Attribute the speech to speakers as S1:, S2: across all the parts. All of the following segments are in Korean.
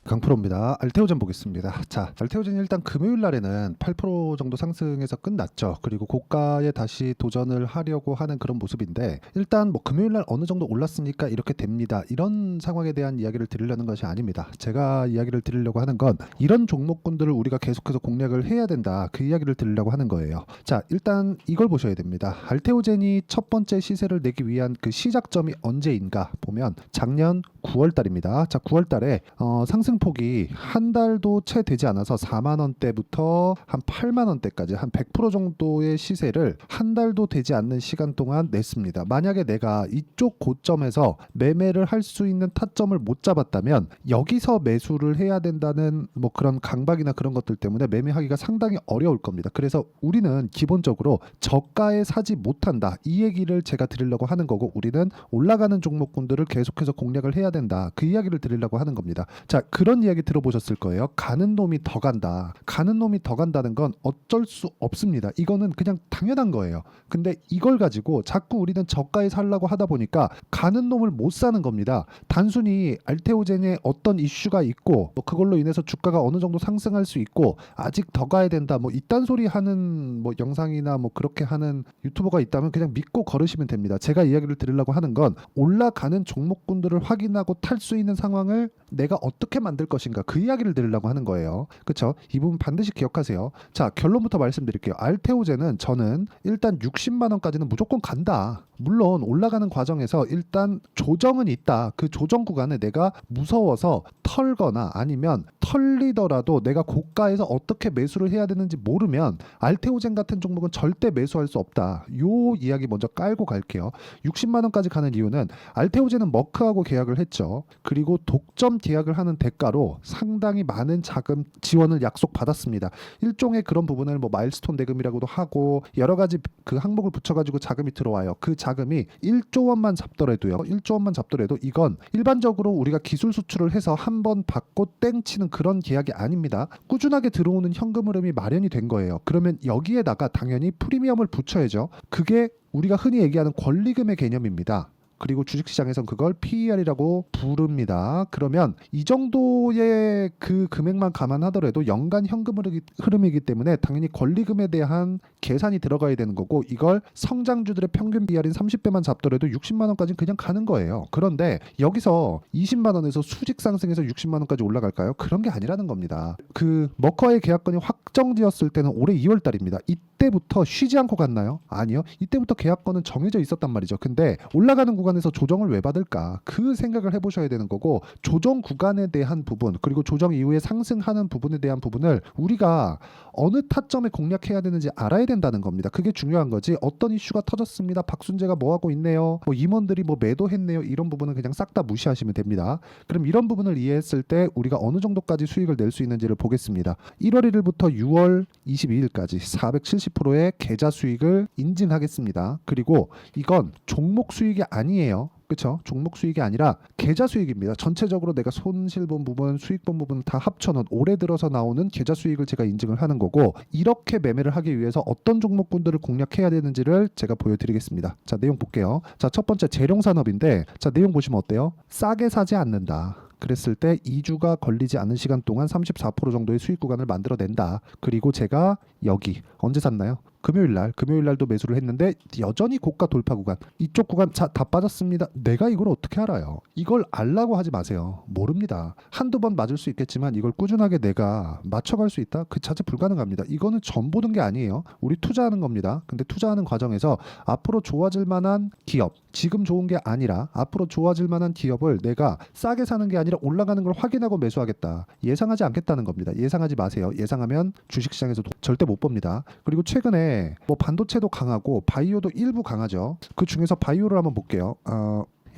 S1: 강프로입니다. 알테오젠 보겠습니다. 자, 알테오젠이 일단 금요일 날에는 8% 정도 상승해서 끝났죠. 그리고 고가에 다시 도전을 하려고 하는 그런 모습인데, 일단 뭐 금요일 날 어느 정도 올랐으니까 이렇게 됩니다, 이런 상황에 대한 이야기를 드리려는 것이 아닙니다. 제가 이야기를 드리려고 하는 건 이런 종목군들을 우리가 계속해서 공략을 해야 된다, 그 이야기를 드리려고 하는 거예요. 자, 일단 이걸 보셔야 됩니다. 알테오젠이 첫 번째 시세를 내기 위한 그 시작점이 언제인가 보면 작년 9월 달입니다. 자, 9월 달에 상승폭이 한 달도 채 되지 않아서 4만 원대부터 한 8만 원대까지 한 100% 정도의 시세를 한 달도 되지 않는 시간 동안 냈습니다. 만약에 내가 이쪽 고점에서 매매를 할 수 있는 타점을 못 잡았다면 여기서 매수를 해야 된다는 뭐 그런 강박이나 그런 것들 때문에 매매하기가 상당히 어려울 겁니다. 그래서 우리는 기본적으로 저가에 사지 못한다, 이 얘기를 제가 드리려고 하는 거고, 우리는 올라가는 종목군들을 계속해서 공략을 해야 된다, 그 이야기를 드리려고 하는 겁니다. 자, 그런 이야기 들어보셨을 거예요. 가는 놈이 더 간다. 가는 놈이 더 간다는 건 어쩔 수 없습니다. 이거는 그냥 당연한 거예요. 근데 이걸 가지고 자꾸 우리는 저가에 살려고 하다 보니까 가는 놈을 못 사는 겁니다. 단순히 알테오젠에 어떤 이슈가 있고 뭐 그걸로 인해서 주가가 어느 정도 상승할 수 있고 아직 더 가야 된다, 뭐 이딴 소리 하는 뭐 영상이나 뭐 그렇게 하는 유튜버가 있다면 그냥 믿고 걸으시면 됩니다. 제가 이야기를 드리려고 하는 건 올라가는 종목군들을 확인하고 탈 수 있는 상황을 내가 어떻게 만들 것인가, 그 이야기를 드리려고 하는 거예요. 그렇죠? 이 부분 반드시 기억하세요. 자, 결론부터 말씀드릴게요. 알테오젠은 저는 일단 60만 원까지는 무조건 간다. 물론 올라가는 과정에서 일단 조정은 있다. 그 조정 구간에 내가 무서워서 털거나 아니면 털리더라도 내가 고가에서 어떻게 매수를 해야 되는지 모르면 알테오젠 같은 종목은 절대 매수할 수 없다, 요 이야기 먼저 깔고 갈게요. 60만 원까지 가는 이유는 알테오젠은 머크하고 계약을 했죠. 그리고 독점 계약을 하는 대가로 상당히 많은 자금 지원을 약속받았습니다. 일종의 그런 부분을 뭐 마일스톤 대금이라고도 하고 여러 가지 그 항목을 붙여가지고 자금이 들어와요. 그 자금이 1조 원만 잡더라도요. 1조 원만 잡더라도 이건 일반적으로 우리가 기술 수출을 해서 한 번 받고 땡치는 그런 계약이 아닙니다. 꾸준하게 들어오는 현금 흐름이 마련이 된 거예요. 그러면 여기에다가 당연히 프리미엄을 붙여야죠. 그게 우리가 흔히 얘기하는 권리금의 개념입니다. 그리고 주식시장에선 그걸 PER이라고 부릅니다. 그러면 이 정도의 그 금액만 감안하더라도 연간 현금 흐름이기 때문에 당연히 권리금에 대한 계산이 들어가야 되는 거고, 이걸 성장주들의 평균 BR인 30배만 잡더라도 60만 원까지는 그냥 가는 거예요. 그런데 여기서 20만 원에서 수직 상승해서 60만 원까지 올라갈까요? 그런 게 아니라는 겁니다. 그 머커의 계약건이 확정되었을 때는 올해 2월 달입니다. 이때부터 쉬지 않고 갔나요? 아니요. 이때부터 계약건은 정해져 있었단 말이죠. 근데 올라가는 구간에서 조정을 왜 받을까? 그 생각을 해보셔야 되는 거고, 조정 구간에 대한 부분, 그리고 조정 이후에 상승하는 부분에 대한 부분을 우리가 어느 타점에 공략해야 되는지 알아야 된다는 겁니다. 그게 중요한 거지. 어떤 이슈가 터졌습니다, 박순재가 뭐 하고 있네요, 뭐 임원들이 뭐 매도했네요, 이런 부분은 그냥 싹 다 무시하시면 됩니다. 그럼 이런 부분을 이해했을 때 우리가 어느 정도까지 수익을 낼 수 있는지를 보겠습니다. 1월 1일부터 6월 22일까지 470%의 계좌 수익을 인증하겠습니다. 그리고 이건 종목 수익이 아니에요. 그렇죠? 종목 수익이 아니라 계좌 수익입니다. 전체적으로 내가 손실 본 부분, 수익 본 부분 다 합쳐놓은 올해 들어서 나오는 계좌 수익을 제가 인증을 하는 거고, 이렇게 매매를 하기 위해서 어떤 종목군들을 공략해야 되는지를 제가 보여드리겠습니다. 자, 내용 볼게요. 자, 첫 번째 재룡산업인데, 자, 내용 보시면 어때요? 싸게 사지 않는다. 그랬을 때 2주가 걸리지 않은 시간 동안 34% 정도의 수익 구간을 만들어낸다. 그리고 제가 여기 언제 샀나요? 금요일 날도 매수를 했는데 여전히 고가 돌파 구간, 이쪽 구간 다 빠졌습니다. 내가 이걸 어떻게 알아요? 이걸 알라고 하지 마세요. 모릅니다. 한두 번 맞을 수 있겠지만 이걸 꾸준하게 내가 맞춰갈 수 있다? 그 자체 불가능합니다. 이거는 전 보는 게 아니에요. 우리 투자하는 겁니다. 근데 투자하는 과정에서 앞으로 좋아질 만한 기업, 지금 좋은 게 아니라 앞으로 좋아질 만한 기업을 내가 싸게 사는 게 아니라 올라가는 걸 확인하고 매수하겠다, 예상하지 않겠다는 겁니다. 예상하지 마세요. 예상하면 주식시장에서 절대 못 봅니다. 그리고 최근에 뭐 반도체도 강하고 바이오도 일부 강하죠. 그 중에서 바이오를 한번 볼게요.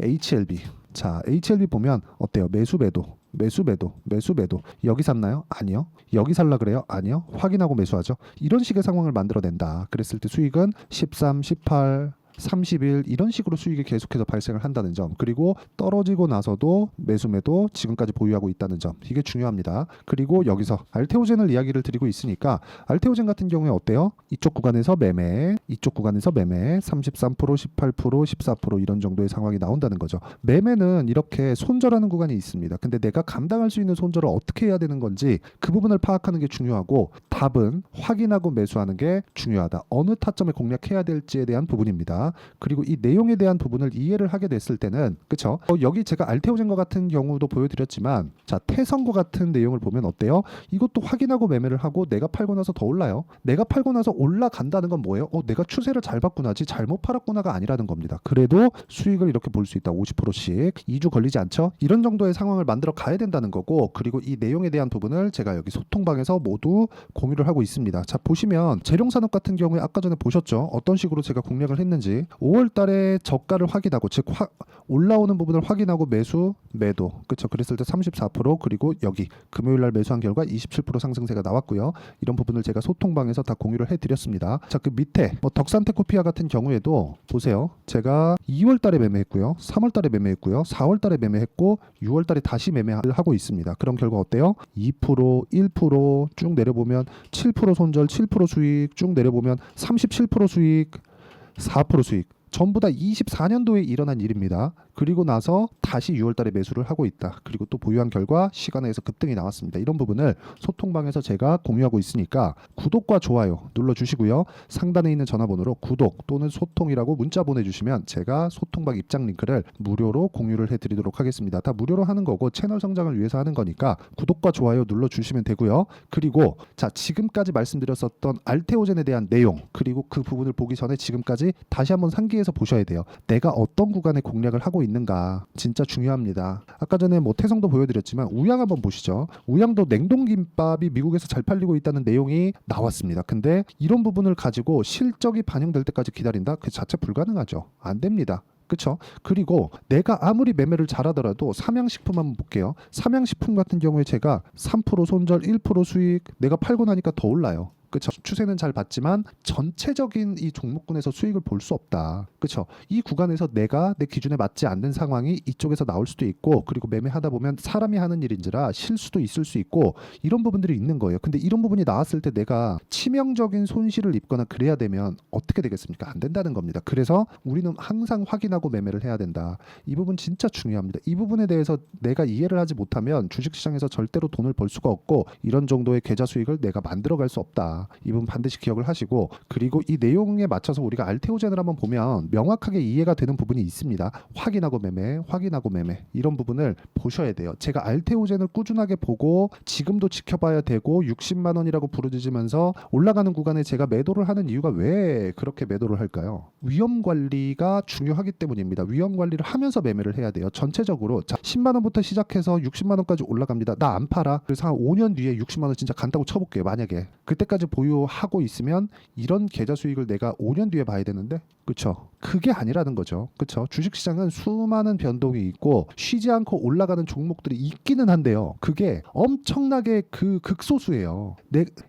S1: HLB. 자, HLB 보면 어때요? 매수 매도. 여기 샀나요? 아니요. 여기 살라 그래요? 아니요. 확인하고 매수하죠. 이런 식의 상황을 만들어낸다. 그랬을 때 수익은 13, 18, 30일 이런 식으로 수익이 계속해서 발생을 한다는 점, 그리고 떨어지고 나서도 매수매도 지금까지 보유하고 있다는 점, 이게 중요합니다. 그리고 여기서 알테오젠을 이야기를 드리고 있으니까 알테오젠 같은 경우에 어때요? 이쪽 구간에서 매매, 이쪽 구간에서 매매, 33%, 18%, 14% 이런 정도의 상황이 나온다는 거죠. 매매는 이렇게 손절하는 구간이 있습니다. 근데 내가 감당할 수 있는 손절을 어떻게 해야 되는 건지 그 부분을 파악하는 게 중요하고, 답은 확인하고 매수하는 게 중요하다. 어느 타점에 공략해야 될지에 대한 부분입니다. 그리고 이 내용에 대한 부분을 이해를 하게 됐을 때는, 그쵸? 여기 제가 알테오젠과 같은 경우도 보여드렸지만, 자, 태성과 같은 내용을 보면 어때요? 이것도 확인하고 매매를 하고 내가 팔고 나서 더 올라요. 내가 팔고 나서 올라간다는 건 뭐예요? 내가 추세를 잘 봤구나지 잘못 팔았구나가 아니라는 겁니다. 그래도 수익을 이렇게 볼 수 있다. 50%씩 2주 걸리지 않죠? 이런 정도의 상황을 만들어 가야 된다는 거고, 그리고 이 내용에 대한 부분을 제가 여기 소통방에서 모두 공유를 하고 있습니다. 자, 보시면 재룡산업 같은 경우에 아까 전에 보셨죠? 어떤 식으로 제가 공략을 했는지. 5월 달에 저가를 확인하고, 즉 올라오는 부분을 확인하고 매수, 매도. 그렇죠? 그랬을 때 34%, 그리고 여기 금요일 날 매수한 결과 27% 상승세가 나왔고요. 이런 부분을 제가 소통방에서 다 공유를 해드렸습니다. 자, 그 밑에 덕산테코피아 같은 경우에도 보세요. 제가 2월 달에 매매했고요. 3월 달에 매매했고요. 4월 달에 매매했고 6월 달에 다시 매매를 하고 있습니다. 그런 결과 어때요? 2%, 1% 쭉 내려보면 7% 손절, 7% 수익, 쭉 내려보면 37% 수익, 4% 수익. 전부 다 24년도에 일어난 일입니다. 그리고 나서 다시 6월 달에 매수를 하고 있다. 그리고 또 보유한 결과 시간에서 급등이 나왔습니다. 이런 부분을 소통방에서 제가 공유하고 있으니까 구독과 좋아요 눌러주시고요. 상단에 있는 전화번호로 구독 또는 소통이라고 문자 보내주시면 제가 소통방 입장 링크를 무료로 공유를 해드리도록 하겠습니다. 다 무료로 하는 거고 채널 성장을 위해서 하는 거니까 구독과 좋아요 눌러주시면 되고요. 그리고 자, 지금까지 말씀드렸었던 알테오젠에 대한 내용, 그리고 그 부분을 보기 전에 지금까지 다시 한번 상기해서 보셔야 돼요. 내가 어떤 구간에 공략을 하고 있는가, 진짜 중요합니다. 아까 전에 태성도 보여드렸지만 우양 한번 보시죠. 우양도 냉동김밥이 미국에서 잘 팔리고 있다는 내용이 나왔습니다. 근데 이런 부분을 가지고 실적이 반영될 때까지 기다린다? 그 자체 불가능하죠. 안 됩니다. 그렇죠? 그리고 내가 아무리 매매를 잘하더라도 삼양식품 한번 볼게요. 삼양식품 같은 경우에 제가 3% 손절, 1% 수익, 내가 팔고 나니까 더 올라요. 그렇죠. 추세는 잘 봤지만 전체적인 이 종목군에서 수익을 볼 수 없다. 그렇죠. 이 구간에서 내가 내 기준에 맞지 않는 상황이 이쪽에서 나올 수도 있고, 그리고 매매하다 보면 사람이 하는 일인지라 실수도 있을 수 있고, 이런 부분들이 있는 거예요. 근데 이런 부분이 나왔을 때 내가 치명적인 손실을 입거나 그래야 되면 어떻게 되겠습니까? 안 된다는 겁니다. 그래서 우리는 항상 확인하고 매매를 해야 된다. 이 부분 진짜 중요합니다. 이 부분에 대해서 내가 이해를 하지 못하면 주식시장에서 절대로 돈을 벌 수가 없고, 이런 정도의 계좌 수익을 내가 만들어갈 수 없다. 이 부분 반드시 기억을 하시고, 그리고 이 내용에 맞춰서 우리가 알테오젠을 한번 보면 명확하게 이해가 되는 부분이 있습니다. 확인하고 매매, 확인하고 매매, 이런 부분을 보셔야 돼요. 제가 알테오젠을 꾸준하게 보고 지금도 지켜봐야 되고 60만 원이라고 부르짖으면서 올라가는 구간에 제가 매도를 하는 이유가 왜 그렇게 매도를 할까요? 위험 관리가 중요하기 때문입니다. 위험 관리를 하면서 매매를 해야 돼요. 전체적으로 자, 10만 원부터 시작해서 60만 원까지 올라갑니다. 나 안 팔아. 그래서 한 5년 뒤에 60만 원 진짜 간다고 쳐볼게요. 만약에 그때까지 보유하고 있으면 이런 계좌 수익을 내가 5년 뒤에 봐야 되는데, 그렇죠? 그게 아니라는 거죠. 그렇죠? 주식시장은 수많은 변동이 있고 쉬지 않고 올라가는 종목들이 있기는 한데요. 그게 엄청나게 극소수예요.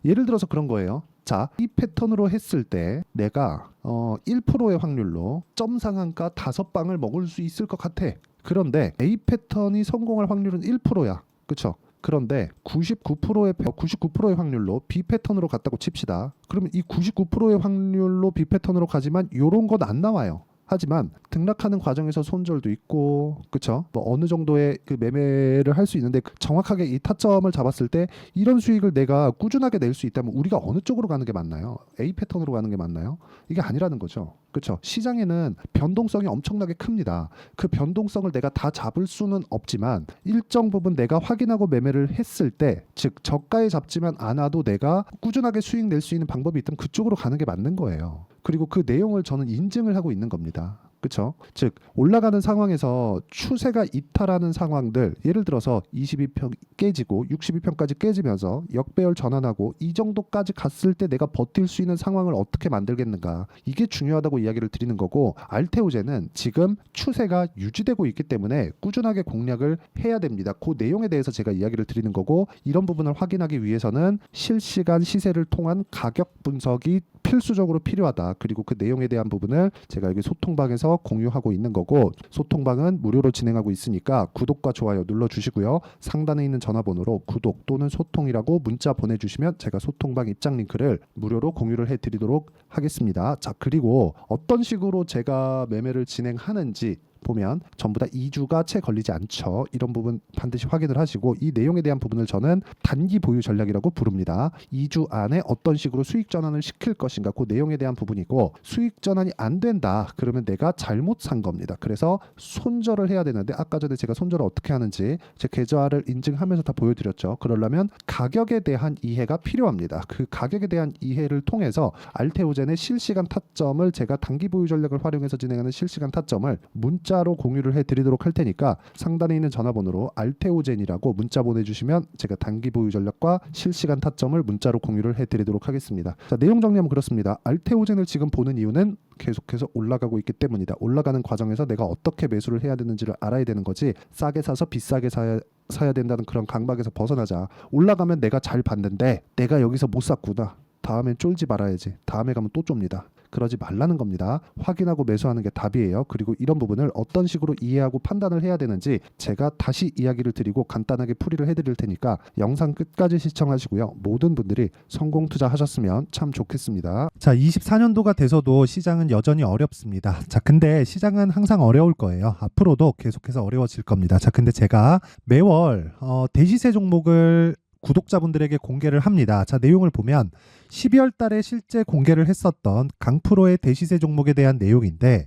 S1: 예를 들어서 그런 거예요. 자, 이 패턴으로 했을 때 내가 1%의 확률로 점 상한가 5방을 먹을 수 있을 것 같아. 그런데 A 패턴이 성공할 확률은 1%야. 그렇죠? 그런데 99%의 확률로 B 패턴으로 갔다고 칩시다. 그러면 이 99%의 확률로 B 패턴으로 가지만 요런 건 안 나와요. 하지만 등락하는 과정에서 손절도 있고, 그쵸? 어느 정도의 그 매매를 할 수 있는데 정확하게 이 타점을 잡았을 때 이런 수익을 내가 꾸준하게 낼 수 있다면 우리가 어느 쪽으로 가는 게 맞나요? A 패턴으로 가는 게 맞나요? 이게 아니라는 거죠. 그렇죠? 시장에는 변동성이 엄청나게 큽니다. 그 변동성을 내가 다 잡을 수는 없지만 일정 부분 내가 확인하고 매매를 했을 때, 즉 저가에 잡지만 않아도 내가 꾸준하게 수익 낼 수 있는 방법이 있다면 그쪽으로 가는 게 맞는 거예요. 그리고 그 내용을 저는 인증을 하고 있는 겁니다. 그렇죠? 즉 올라가는 상황에서 추세가 이탈하는 상황들, 예를 들어서 22평 깨지고 62평까지 깨지면서 역배열 전환하고 이 정도까지 갔을 때 내가 버틸 수 있는 상황을 어떻게 만들겠는가, 이게 중요하다고 이야기를 드리는 거고, 알테오젠은 지금 추세가 유지되고 있기 때문에 꾸준하게 공략을 해야 됩니다. 그 내용에 대해서 제가 이야기를 드리는 거고, 이런 부분을 확인하기 위해서는 실시간 시세를 통한 가격 분석이 필수적으로 필요하다. 그리고 그 내용에 대한 부분을 제가 여기 소통방에서 공유하고 있는 거고, 소통방은 무료로 진행하고 있으니까 구독과 좋아요 눌러주시고요. 상단에 있는 전화번호로 구독 또는 소통이라고 문자 보내주시면 제가 소통방 입장 링크를 무료로 공유를 해드리도록 하겠습니다. 자, 그리고 어떤 식으로 제가 매매를 진행하는지 보면 전부 다 2주가 채 걸리지 않죠. 이런 부분 반드시 확인을 하시고, 이 내용에 대한 부분을 저는 단기 보유 전략이라고 부릅니다. 2주 안에 어떤 식으로 수익 전환을 시킬 것인가, 그 내용에 대한 부분이고, 수익 전환이 안 된다 그러면 내가 잘못 산 겁니다. 그래서 손절을 해야 되는데, 아까 전에 제가 손절을 어떻게 하는지 제 계좌를 인증하면서 다 보여드렸죠. 그러려면 가격에 대한 이해가 필요합니다. 그 가격에 대한 이해를 통해서 알테오젠의 실시간 타점을, 제가 단기 보유 전략을 활용해서 진행하는 실시간 타점을 문자로 공유를 해드리도록 할 테니까, 상단에 있는 전화번호로 알테오젠이라고 문자 보내주시면 제가 단기 보유 전략과 실시간 타점을 문자로 공유를 해드리도록 하겠습니다. 자, 내용 정리하면 그렇습니다. 알테오젠을 지금 보는 이유는 계속해서 올라가고 있기 때문이다. 올라가는 과정에서 내가 어떻게 매수를 해야 되는지를 알아야 되는 거지, 싸게 사서 비싸게 사야 된다는 그런 강박에서 벗어나자. 올라가면 내가 잘 봤는데 내가 여기서 못 샀구나, 다음엔 쫄지 말아야지, 다음에 가면 또 좁니다. 그러지 말라는 겁니다. 확인하고 매수하는 게 답이에요. 그리고 이런 부분을 어떤 식으로 이해하고 판단을 해야 되는지 제가 다시 이야기를 드리고 간단하게 풀이를 해드릴 테니까 영상 끝까지 시청하시고요. 모든 분들이 성공 투자하셨으면 참 좋겠습니다. 자, 24년도가 돼서도 시장은 여전히 어렵습니다. 자, 근데 시장은 항상 어려울 거예요. 앞으로도 계속해서 어려워질 겁니다. 자, 근데 제가 매월 대시세 종목을 구독자분들에게 공개를 합니다. 자, 내용을 보면 12월 달에 실제 공개를 했었던 강프로의 대시세 종목에 대한 내용인데,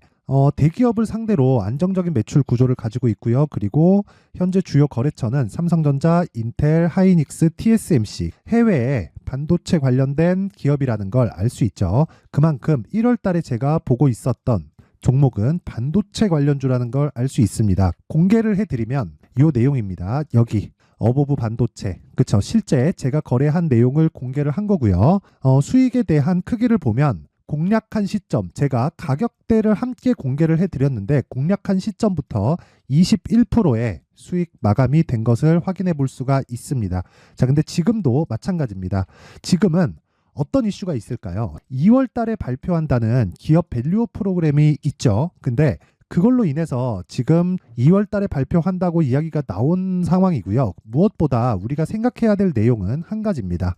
S1: 대기업을 상대로 안정적인 매출 구조를 가지고 있고요. 그리고 현재 주요 거래처는 삼성전자, 인텔, 하이닉스, TSMC, 해외에 반도체 관련된 기업이라는 걸 알 수 있죠. 그만큼 1월 달에 제가 보고 있었던 종목은 반도체 관련주라는 걸 알 수 있습니다. 공개를 해드리면 이 내용입니다. 여기 어보브 반도체, 그쵸? 실제 제가 거래한 내용을 공개를 한 거고요. 수익에 대한 크기를 보면 공략한 시점, 제가 가격대를 함께 공개를 해드렸는데 공략한 시점부터 21%의 수익 마감이 된 것을 확인해 볼 수가 있습니다. 자, 근데 지금도 마찬가지입니다. 지금은 어떤 이슈가 있을까요? 2월 달에 발표한다는 기업 밸류업 프로그램이 있죠. 근데 그걸로 인해서 지금 2월 달에 발표한다고 이야기가 나온 상황이고요. 무엇보다 우리가 생각해야 될 내용은 한 가지입니다.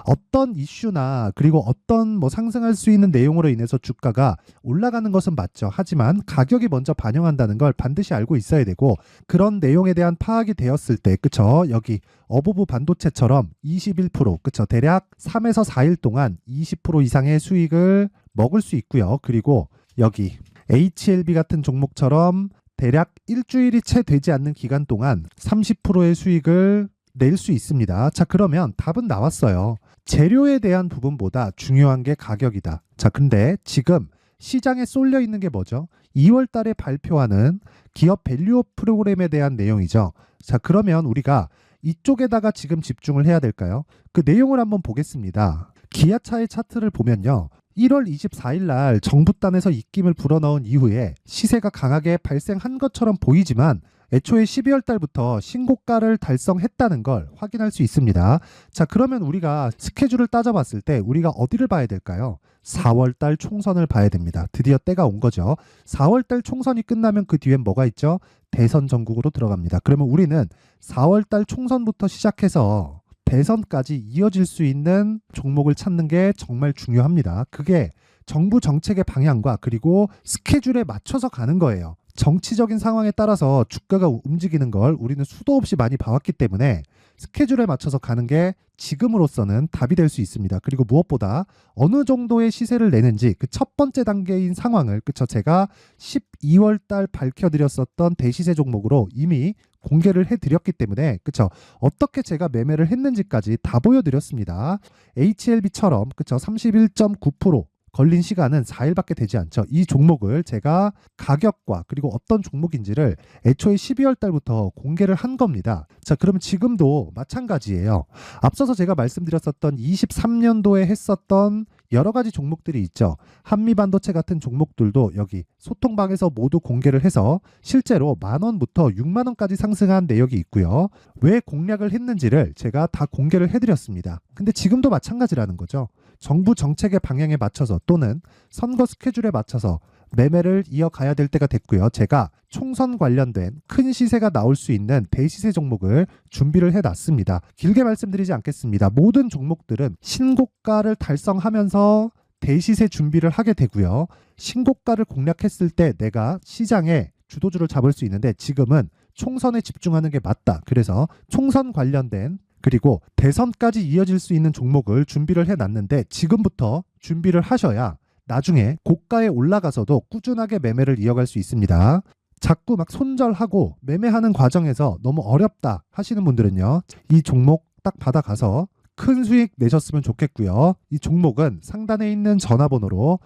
S1: 어떤 이슈나 그리고 어떤 상승할 수 있는 내용으로 인해서 주가가 올라가는 것은 맞죠. 하지만 가격이 먼저 반영한다는 걸 반드시 알고 있어야 되고, 그런 내용에 대한 파악이 되었을 때, 그쵸? 여기 어보브 반도체처럼 21%, 그쵸? 대략 3에서 4일 동안 20% 이상의 수익을 먹을 수 있고요. 그리고 여기 HLB 같은 종목처럼 대략 일주일이 채 되지 않는 기간 동안 30%의 수익을 낼 수 있습니다. 자, 그러면 답은 나왔어요. 재료에 대한 부분보다 중요한 게 가격이다. 자, 근데 지금 시장에 쏠려 있는 게 뭐죠? 2월 달에 발표하는 기업 밸류업 프로그램에 대한 내용이죠. 자, 그러면 우리가 이쪽에다가 지금 집중을 해야 될까요? 그 내용을 한번 보겠습니다. 기아차의 차트를 보면요. 1월 24일 날 정부단에서 입김을 불어넣은 이후에 시세가 강하게 발생한 것처럼 보이지만 애초에 12월 달부터 신고가를 달성했다는 걸 확인할 수 있습니다. 자, 그러면 우리가 스케줄을 따져봤을 때 우리가 어디를 봐야 될까요? 4월 달 총선을 봐야 됩니다. 드디어 때가 온 거죠. 4월 달 총선이 끝나면 그 뒤엔 뭐가 있죠? 대선 전국으로 들어갑니다. 그러면 우리는 4월 달 총선부터 시작해서 대선까지 이어질 수 있는 종목을 찾는 게 정말 중요합니다. 그게 정부 정책의 방향과 그리고 스케줄에 맞춰서 가는 거예요. 정치적인 상황에 따라서 주가가 움직이는 걸 우리는 수도 없이 많이 봐왔기 때문에 스케줄에 맞춰서 가는 게 지금으로서는 답이 될 수 있습니다. 그리고 무엇보다 어느 정도의 시세를 내는지 그 첫 번째 단계인 상황을, 그쵸, 제가 12월 달 밝혀드렸었던 대시세 종목으로 이미 공개를 해드렸기 때문에, 그쵸, 어떻게 제가 매매를 했는지까지 다 보여드렸습니다. HLB처럼, 그쵸, 31.9% 걸린 시간은 4일밖에 되지 않죠. 이 종목을 제가 가격과 그리고 어떤 종목인지를 애초에 12월 달부터 공개를 한 겁니다. 자, 그러면 지금도 마찬가지예요. 앞서서 제가 말씀드렸었던 23년도에 했었던
S2: 여러 가지 종목들이 있죠. 한미반도체 같은 종목들도 여기 소통방에서 모두 공개를 해서 실제로 10,000원부터 60,000원까지 상승한 내역이 있고요. 왜 공략을 했는지를 제가 다 공개를 해드렸습니다. 근데 지금도 마찬가지라는 거죠. 정부 정책의 방향에 맞춰서 또는 선거 스케줄에 맞춰서 매매를 이어가야 될 때가 됐고요. 제가 총선 관련된 큰 시세가 나올 수 있는 대시세 종목을 준비를 해놨습니다. 길게 말씀드리지 않겠습니다. 모든 종목들은 신고가를 달성하면서 대시세 준비를 하게 되고요. 신고가를 공략했을 때 내가 시장에 주도주를 잡을 수 있는데 지금은 총선에 집중하는 게 맞다. 그래서 총선 관련된 그리고 대선까지 이어질 수 있는 종목을 준비를 해놨는데 지금부터 준비를 하셔야 나중에 고가에 올라가서도 꾸준하게 매매를 이어갈 수 있습니다. 자꾸 막 손절하고 매매하는 과정에서 너무 어렵다 하시는 분들은요. 이 종목 딱 받아가서 큰 수익 내셨으면 좋겠고요. 이 종목은 상단에 있는 전화번호로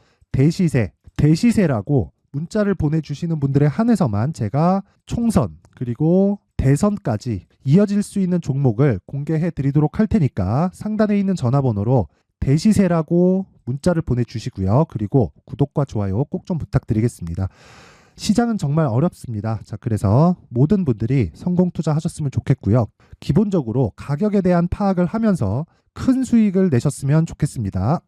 S2: 대시세라고 문자를 보내주시는 분들에 한해서만 제가 총선 그리고 대선까지 이어질 수 있는 종목을 공개해 드리도록 할 테니까 상단에 있는 전화번호로 대시세라고 문자를 보내주시고요. 그리고 구독과 좋아요 꼭 좀 부탁드리겠습니다. 시장은 정말 어렵습니다. 자, 그래서 모든 분들이 성공 투자하셨으면 좋겠고요. 기본적으로 가격에 대한 파악을 하면서 큰 수익을 내셨으면 좋겠습니다.